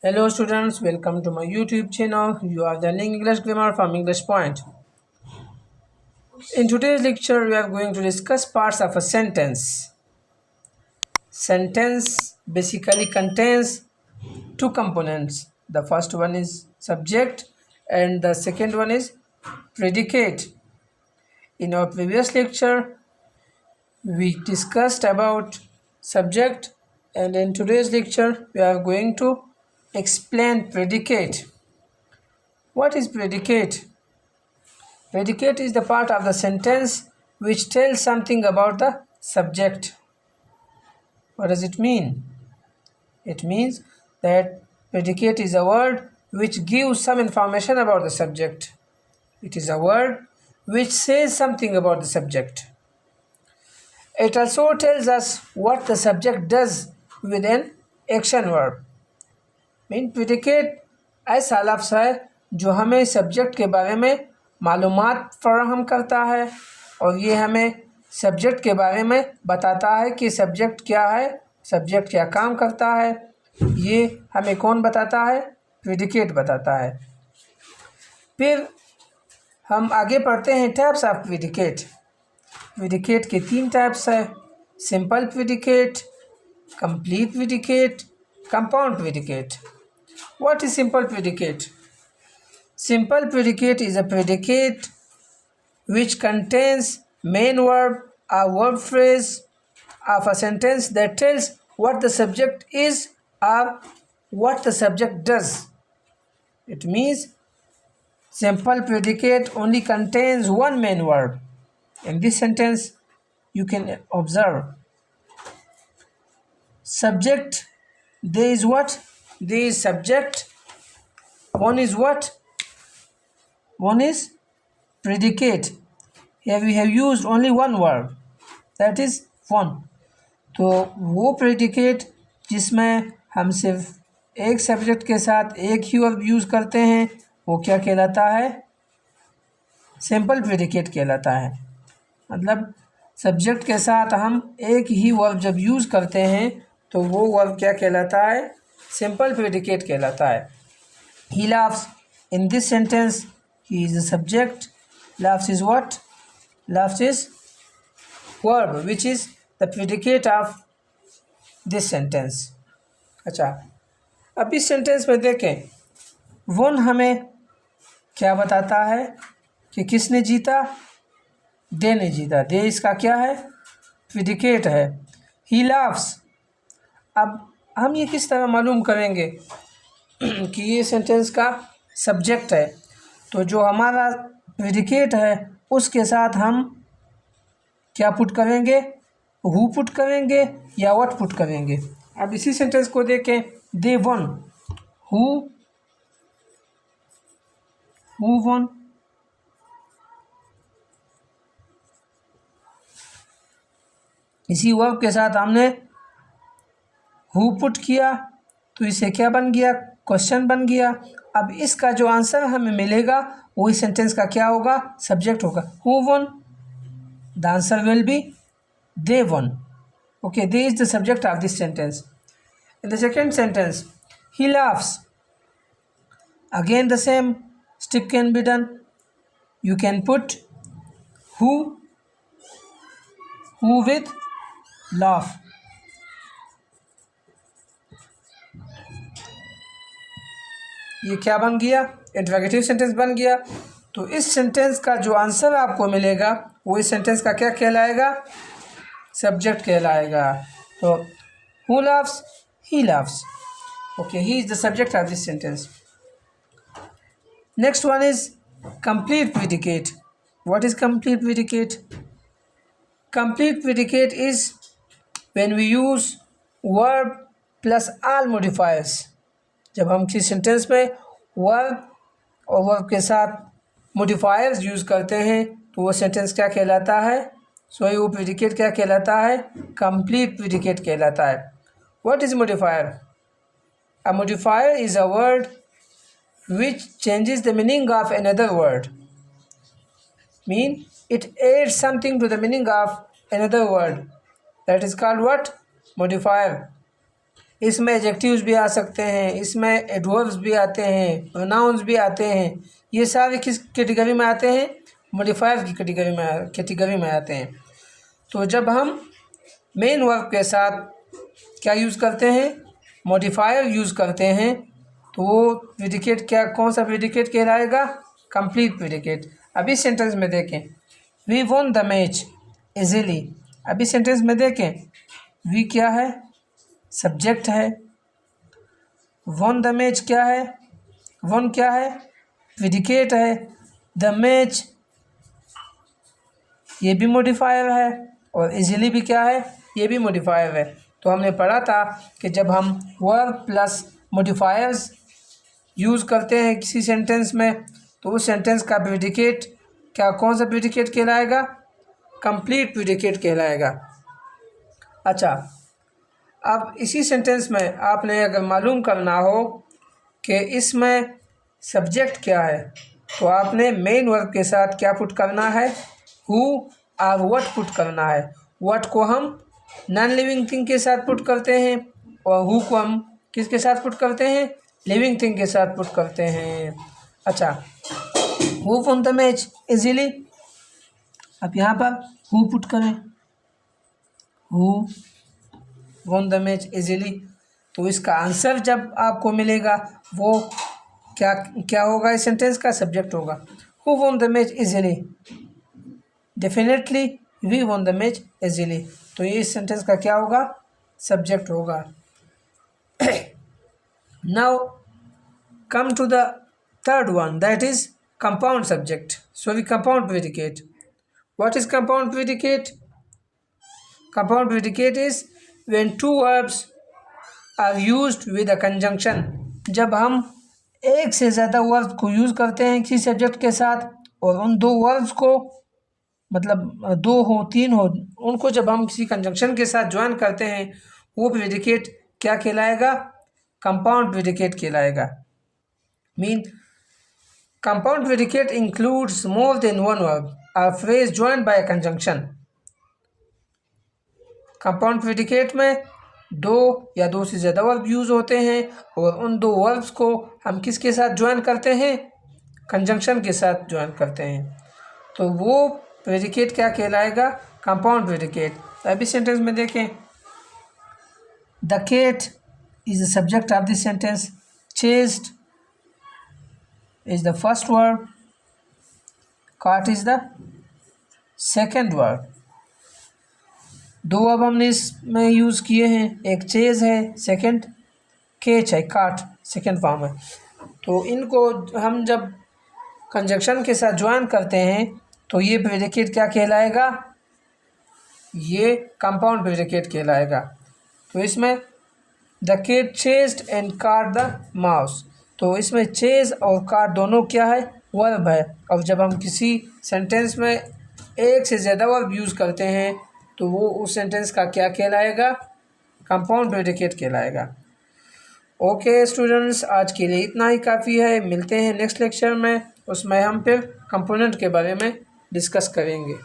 Hello students, welcome to my YouTube channel. You are learning English grammar from English Point. In today's lecture, we are going to discuss parts of a sentence. Sentence basically contains two components. The first one is subject and the second one is predicate. In our previous lecture, we discussed about subject, and in today's lecture, we are going to explain predicate. What is predicate? Predicate is the part of the sentence which tells something about the subject. What does it mean? It means that predicate is a word which gives some information about the subject. It is a word which says something about the subject. It also tells us what the subject does with an action verb. predicate ऐसा लफ्ज़ है जो हमें subject के बारे में मालूमात फराहम करता है और ये हमें सब्जेक्ट के बारे में बताता है कि सब्जेक्ट क्या है, सब्जेक्ट क्या काम करता है। ये हमें कौन बताता है? प्रेडिकेट बताता है। फिर हम आगे पढ़ते हैं टाइप्स ऑफ प्रेडिकेट। प्रेडिकेट के 3 टाइप्स है: simple predicate, complete predicate, compound predicate. What is simple predicate? Simple predicate is a predicate which contains main verb or verb phrase of a sentence that tells what the subject is or what the subject does. It means simple predicate only contains one main verb. In this sentence, you can observe subject. There is what? There is subject. One is what? One is predicate. Here we have used only one verb, that is one. तो वो predicate जिसमें हम सिर्फ एक subject के साथ एक ही verb use करते हैं वो क्या कहलाता है? सिंपल प्रेडिकेट कहलाता है। मतलब सब्जेक्ट के साथ हम एक ही वर्ब जब यूज़ करते हैं तो वो वर्ब क्या कहलाता है? सिंपल प्रेडिकेट कहलाता है। He laughs. In this sentence, he is the subject. Laughs is what? Laughs is verb, which is the predicate of this sentence. अच्छा, अब इस सेंटेंस में देखें, वन हमें क्या बताता है कि किसने जीता? दे ने जीता। दे इसका क्या है? प्रेडिकेट है। He laughs. अब हम ये किस तरह मालूम करेंगे कि ये सेंटेंस का सब्जेक्ट है? तो जो हमारा प्रेडिकेट है उसके साथ हम क्या पुट करेंगे? हु पुट करेंगे या व्हाट पुट करेंगे? अब इसी सेंटेंस को देखें, दे वन। Who one? इसी वर्ब के साथ हमने हु पुट किया तो इसे क्या बन गया? क्वेश्चन बन गया। अब इसका जो आंसर हमें मिलेगा वही सेंटेंस का क्या होगा? सब्जेक्ट होगा। Who one? The answer will be they one. Okay, they is the subject of this sentence. In the second sentence, he laughs. Again the same step can be done. You can put who with laugh. ये क्या बन गया? Interrogative sentence बन गया। तो इस sentence का जो आंसर आपको मिलेगा वो इस सेंटेंस का क्या कहलाएगा? सब्जेक्ट कहलाएगा। तो who laughs? He laughs. Okay, he is the subject of this sentence. Next one is complete predicate. What is complete predicate? Complete predicate is when we use verb plus all modifiers. जब हम किसी sentence में verb और verb के साथ modifiers use करते हैं तो वो सेंटेंस क्या कहलाता है? सॉरी, वो प्रेडिकेट क्या कहलाता है? कंप्लीट प्रेडिकेट कहलाता है। What is modifier? A modifier is a word which changes the meaning of another word. Mean it adds something to the meaning of another word. That is called what? Modifier. इसमें adjectives भी आ सकते हैं, इसमें adverbs भी आते हैं, pronounce भी आते हैं। ये सारे किस कैटेगरी में आते हैं? मॉडिफायर की कैटेगरी में आते हैं। तो जब हम मेन वर्ब के साथ क्या यूज़ करते हैं? मॉडिफायर यूज़ करते हैं, तो वो प्रेडिकेट कौन सा प्रेडिकेट कहलाएगा? Complete predicate. अभी सेंटेंस में देखें, we won the match easily. अभी सेंटेंस में देखें, वी क्या है? सब्जेक्ट है। वॉन द मैच क्या है? वॉन क्या है? प्रेडिकेट है। द मैच ये भी मॉडिफायर है, और इजीली भी क्या है? ये भी मॉडिफायर है। तो हमने पढ़ा था कि जब हम वर्ब प्लस मॉडिफायर्स यूज़ करते हैं किसी सेंटेंस में, तो उस सेंटेंस का प्रेडिकेट कौन सा प्रेडिकेट कहलाएगा? कंप्लीट प्रेडिकेट कहलाएगा। अच्छा, अब इसी सेंटेंस में आपने अगर मालूम करना हो कि इसमें सब्जेक्ट क्या है, तो आपने मेन वर्ब के साथ क्या पुट करना है? हु और व्हाट पुट करना है। व्हाट को हम नॉन लिविंग थिंग के साथ पुट करते हैं, और हु को हम किसके साथ पुट करते हैं? लिविंग थिंग के साथ पुट करते हैं। अच्छा, who won the match easily. अब यहाँ पर हु पुट करें, who won the match easily. तो इसका आंसर जब आपको मिलेगा वो क्या होगा? इस सेंटेंस का सब्जेक्ट होगा। Who won the match easily? Definitely we won the match easily. तो ये इस सेंटेंस का क्या होगा? सब्जेक्ट होगा। Now come to the third one, that is compound subject. So we compound predicate. What is compound predicate? Compound predicate is when two verbs are used with a conjunction. जब हम एक से ज़्यादा verbs को use करते हैं किसी subject के साथ, और उन दो वर्ब्स को मतलब दो हो तीन हो, उनको जब हम किसी कंजंक्शन के साथ ज्वाइन करते हैं, वो प्रेडिकेट क्या कहलाएगा? कंपाउंड प्रेडिकेट कहलाएगा। Mean compound predicate includes more than one verb or phrase joined by a conjunction. compound predicate में दो या दो से ज़्यादा वर्ब यूज़ होते हैं, और उन दो वर्ब्स को हम किसके साथ ज्वाइन करते हैं? कंजंक्शन के साथ ज्वाइन करते हैं। तो वो प्रेडिकेट क्या कहलाएगा? Compound predicate. अभी सेंटेंस में देखें, the cat is the subject of this sentence, chased is the first word, caught is the second word. दो अब हमने इसमें यूज़ किए हैं, एक चेज है, सेकंड कैच है, काट सेकंड फॉर्म है। तो इनको हम जब कंजक्शन के साथ ज्वाइन करते हैं, तो ये प्रेडिकेट क्या कहलाएगा? ये कंपाउंड प्रेडिकेट कहलाएगा। तो इसमें the cat chased and caught the mouse, तो इसमें चेज और कार दोनों क्या है? वर्ब है। और जब हम किसी सेंटेंस में एक से ज़्यादा वर्ब यूज़ करते हैं, तो वो उस सेंटेंस का क्या कहलाएगा? कंपाउंड प्रेडिकेट कहलाएगा। ओके स्टूडेंट्स, आज के लिए इतना ही काफ़ी है। मिलते हैं नेक्स्ट लेक्चर में, उसमें हम फिर कंपोनेंट के बारे में डिस्कस करेंगे।